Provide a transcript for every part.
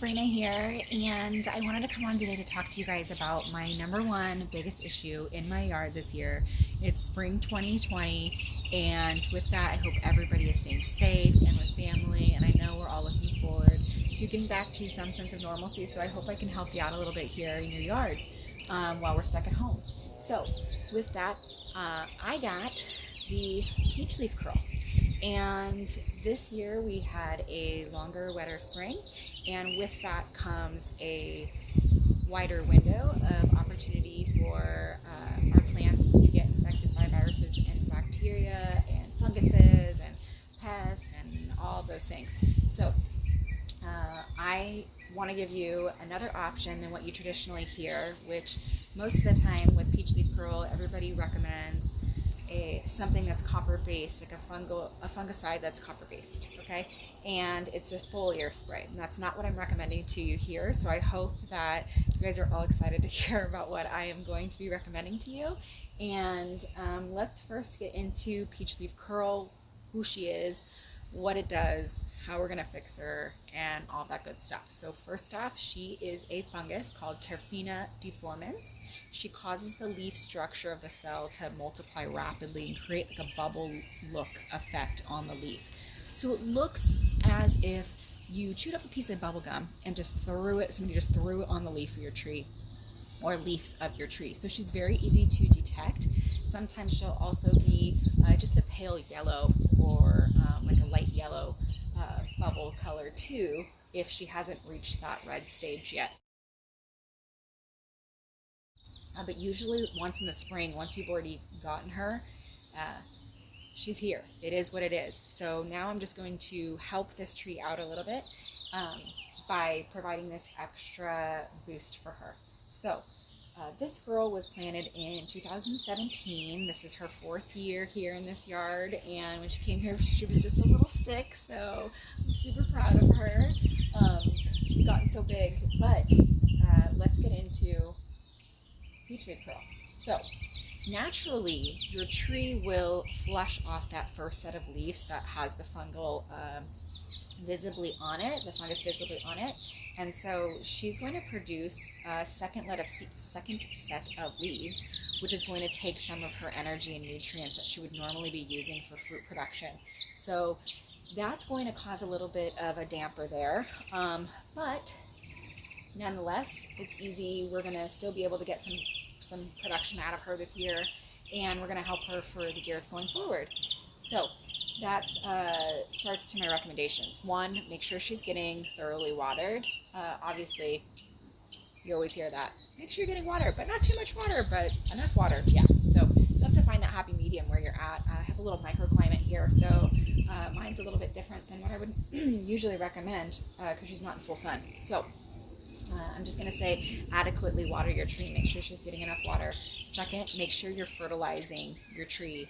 Sabrina here, and I wanted to come on today to talk to you guys about my number one biggest issue in my yard this year. It's spring 2020, and with that, I hope everybody is staying safe and with family, and I know we're all looking forward to getting back to some sense of normalcy, so I hope I can help you out a little bit here in your yard while we're stuck at home. So, with that, I got the peach leaf curl. And this year we had a longer, wetter spring, and with that comes a wider window of opportunity for our plants to get infected by viruses and bacteria and funguses and pests and all of those things. So I want to give you another option than what you traditionally hear, which most of the time with peach leaf curl, everybody recommends something that's copper based, like a fungicide that's copper based, okay? And it's a foliar spray. And that's not what I'm recommending to you here. So I hope that you guys are all excited to hear about what I am going to be recommending to you. And let's first get into peach leaf curl, who she is, what it does, how we're gonna fix her, and all that good stuff. So first off, she is a fungus called Terfina deformans. She causes the leaf structure of the cell to multiply rapidly and create like a bubble look effect on the leaf. So it looks as if you chewed up a piece of bubble gum and somebody just threw it on the leaf of your tree or leaves of your tree. So she's very easy to detect. Sometimes she'll also be just a pale yellow or like a light yellow bubble color too, if she hasn't reached that red stage yet. But usually once in the spring, once you've already gotten her, she's here. It is what it is. So now I'm just going to help this tree out a little bit by providing this extra boost for her. So this girl was planted in 2017. This is her 4th year here in this yard, and when she came here she was just a little stick, so I'm super proud of her. She's gotten so big, but let's get into peach leaf curl. So naturally your tree will flush off that first set of leaves that has the fungal visibly on it, the fungus visibly on it, and so she's going to produce a second set of leaves, which is going to take some of her energy and nutrients that she would normally be using for fruit production. So that's going to cause a little bit of a damper there, but nonetheless, it's easy. We're going to still be able to get some production out of her this year, and we're going to help her for the years going forward. So that starts to my recommendations. 1, make sure she's getting thoroughly watered. Obviously, you always hear that. Make sure you're getting water, but not too much water, but enough water. Yeah, so you have to find that happy medium where you're at. I have a little microclimate here, so mine's a little bit different than what I would usually recommend because she's not in full sun. So I'm just going to say adequately water your tree. Make sure she's getting enough water. 2nd, make sure you're fertilizing your tree.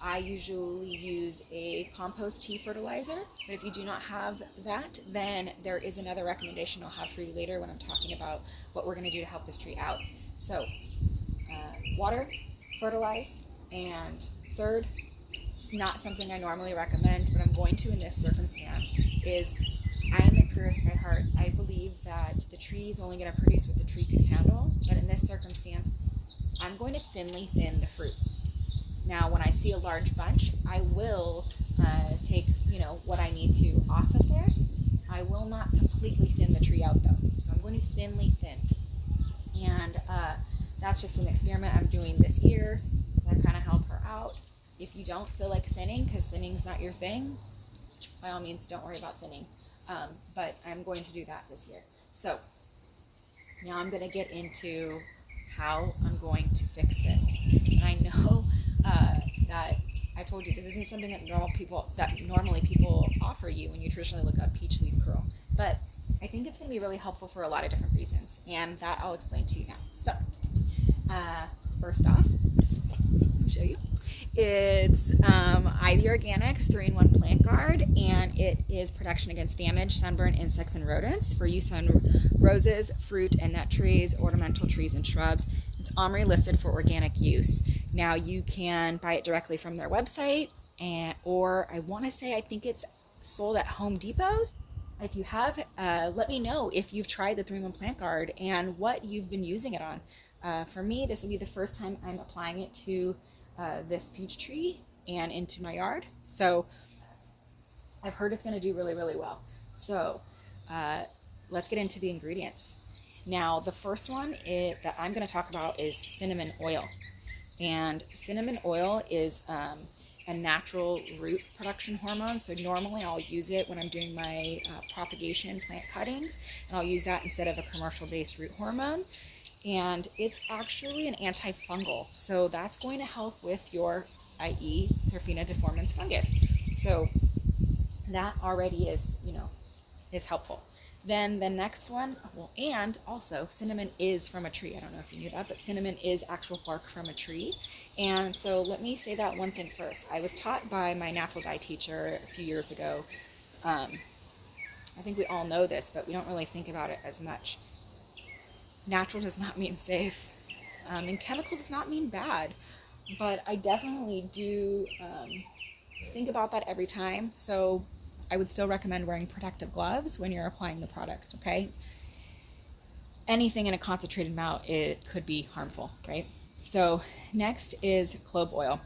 I usually use a compost tea fertilizer, but if you do not have that, then there is another recommendation I'll have for you later when I'm talking about what we're going to do to help this tree out. So water, fertilize, and 3rd, it's not something I normally recommend, but I'm going to in this circumstance, is I am a purist by heart. I believe that the tree is only going to produce what the tree can handle, but in this circumstance, I'm going to thinly thin the fruit. Now, when I see a large bunch, I will take, what I need to off of there. I will not completely thin the tree out though. So I'm going to thinly thin. And that's just an experiment I'm doing this year to kind of help her out. If you don't feel like thinning, because thinning's not your thing, by all means, don't worry about thinning. But I'm going to do that this year. So now I'm going to get into how I'm going to fix this. And I know that I told you this isn't something that normally people offer you when you traditionally look up peach leaf curl, but I think it's going to be really helpful for a lot of different reasons, and that I'll explain to you now. So first off, I'll show you. It's Ivy Organics 3-in-1 Plant Guard, and it is protection against damage, sunburn, insects, and rodents for use on roses, fruit and nut trees, ornamental trees, and shrubs. It's OMRI listed for organic use. Now you can buy it directly from their website, or I think it's sold at Home Depots. If you have, let me know if you've tried the 3-in-1 Plant Guard and what you've been using it on. For me, this will be the first time I'm applying it to this peach tree and into my yard. So I've heard it's going to do really, really well. So let's get into the ingredients. Now, the first one that I'm going to talk about is cinnamon oil. And cinnamon oil is a natural root production hormone. So normally I'll use it when I'm doing my propagation plant cuttings, and I'll use that instead of a commercial-based root hormone. And it's actually an antifungal. So that's going to help with your IE Terfina deformans fungus. So that already is, is helpful. Then the next one, well, and also cinnamon is from a tree. I don't know if you knew that, but cinnamon is actual bark from a tree. And so let me say that one thing first. I was taught by my natural dye teacher a few years ago. I think we all know this, but we don't really think about it as much. Natural does not mean safe, and chemical does not mean bad, but I definitely do think about that every time. So I would still recommend wearing protective gloves when you're applying the product, okay? Anything in a concentrated amount, it could be harmful, right? So next is clove oil.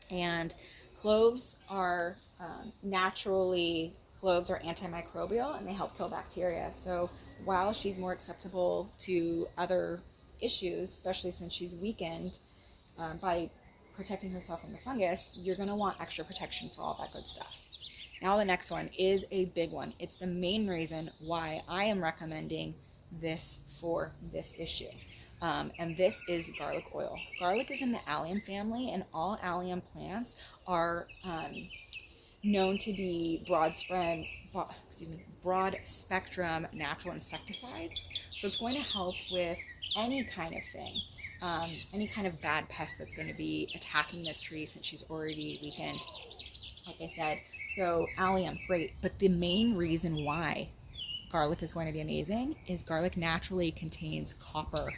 And cloves are cloves are antimicrobial, and they help kill bacteria. So while she's more acceptable to other issues, especially since she's weakened by protecting herself from the fungus, you're going to want extra protection for all that good stuff. Now the next one is a big one. It's the main reason why I am recommending this for this issue. And this is garlic oil. Garlic is in the allium family, and all allium plants are known to be broad spectrum natural insecticides. So it's going to help with any kind of thing, any kind of bad pest that's going to be attacking this tree since she's already weakened, like I said. So allium, great. But the main reason why garlic is going to be amazing is garlic naturally contains copper.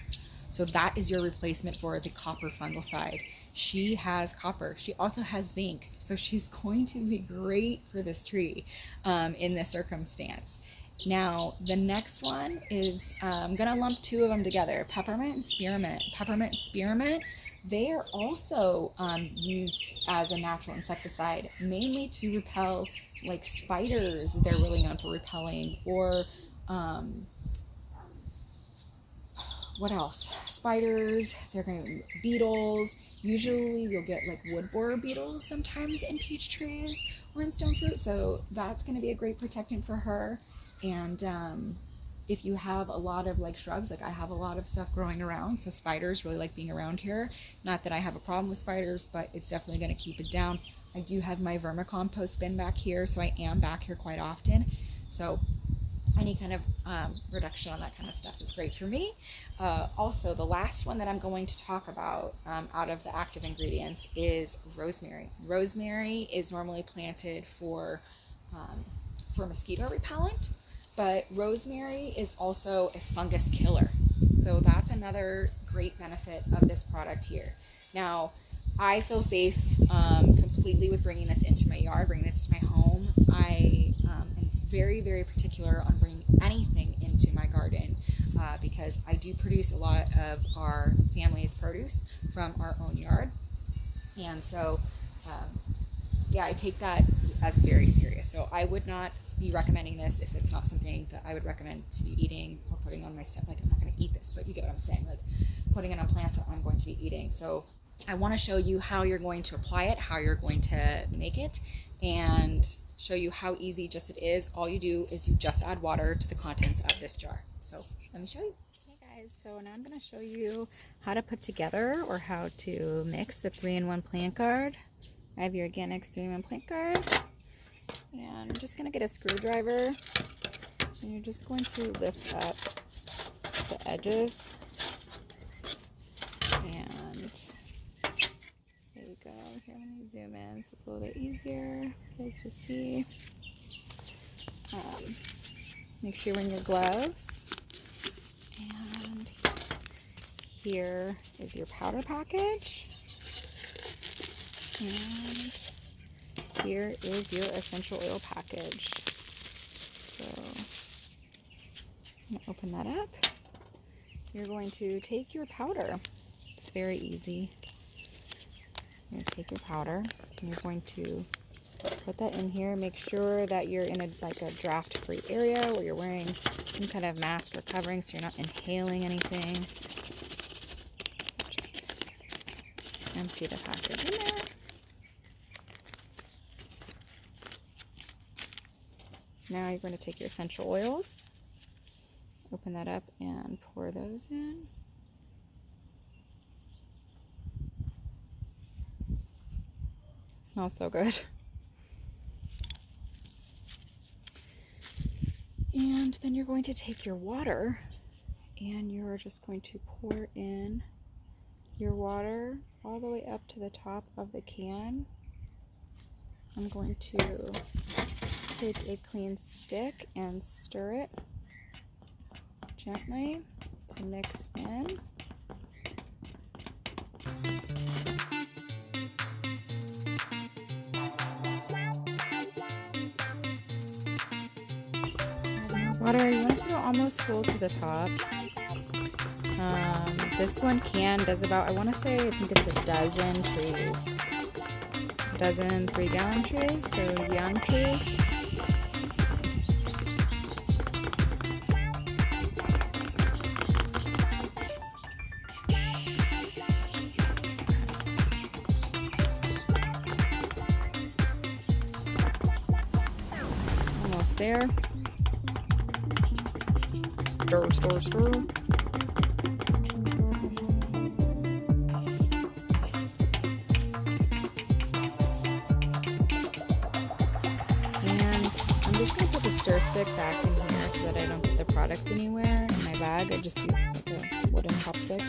So that is your replacement for the copper fungicide. She has copper. She also has zinc. So she's going to be great for this tree in this circumstance. Now, the next one is, I'm going to lump two of them together, peppermint and spearmint. Peppermint and spearmint, they are also used as a natural insecticide, mainly to repel like spiders. They're really known for repelling, or what else? Spiders, they're going to beetles. Usually you'll get like wood borer beetles sometimes in peach trees or in stone fruit. So that's going to be a great protectant for her. And if you have a lot of like shrubs, like I have a lot of stuff growing around, so spiders really like being around here. Not that I have a problem with spiders, but it's definitely going to keep it down. I do have my vermicompost bin back here, so I am back here quite often. So any kind of reduction on that kind of stuff is great for me. Also, the last one that I'm going to talk about out of the active ingredients is rosemary. Rosemary is normally planted for mosquito repellent, but rosemary is also a fungus killer. So that's another great benefit of this product here. Now, I feel safe completely with bringing this into my yard, bringing this to my home. I am very, very particular on bringing anything into my garden because I do produce a lot of our family's produce from our own yard. And so, yeah, I take that as very serious. So I would not be recommending this if it's not something that I would recommend to be eating or putting on my stuff. Like, I'm not going to eat this, but you get what I'm saying, like putting it on plants that I'm going to be eating. So I want to show you how you're going to apply it, how you're going to make it, and show you how easy just it is. All you do is you just add water to the contents of this jar. So let me show you. Hey guys, so now I'm going to show you how to put together or how to mix the 3-in-1 Plant Guard. I have your Organics 3-in-1 Plant Guard, and I'm just going to get a screwdriver, and you're just going to lift up the edges, and there you go. Here, let me zoom in so it's a little bit easier for you guys to see. Make sure you're wearing your gloves, and here is your powder package. And here is your essential oil package. So I'm going to open that up. You're going to take your powder. It's very easy. You're going to take your powder and you're going to put that in here. Make sure that you're in a draft-free area where you're wearing some kind of mask or covering so you're not inhaling anything. Just empty the package in there. Now you're going to take your essential oils, open that up and pour those in. It smells so good. And then you're going to take your water and you're just going to pour in your water all the way up to the top of the can. I'm going to take a clean stick and stir it gently to mix in. Water, you want it to go almost full to the top. This one can does about, I want to say, I think it's a dozen trees. A dozen 3-gallon trees, so young trees. Almost there. Stir, stir, stir. And I'm just going to put the stir stick back in here so that I don't get the product anywhere in my bag. I just used like a wooden chopstick.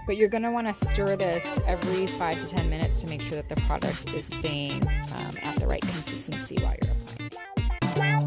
But you're going to want to stir this every 5 to 10 minutes to make sure that the product is staying at the right consistency while you're applying.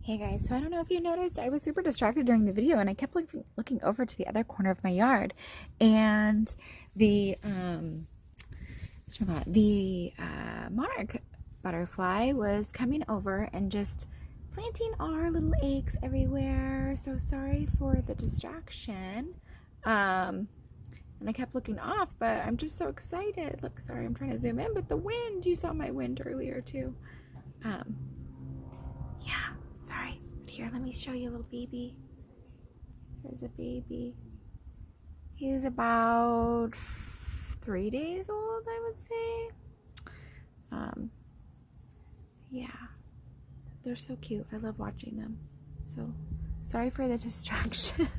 Hey guys, so I don't know if you noticed, I was super distracted during the video and I kept looking over to the other corner of my yard, and the monarch butterfly was coming over and just planting our little eggs everywhere. So sorry for the distraction. And I kept looking off, but I'm just so excited. Look, sorry, I'm trying to zoom in, but the wind, you saw my wind earlier too. Yeah. Sorry, but here, let me show you a little baby. There's a baby. He's about 3 days old, I would say. Yeah, they're so cute. I love watching them. So, sorry for the distraction,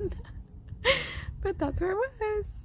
but that's where it was.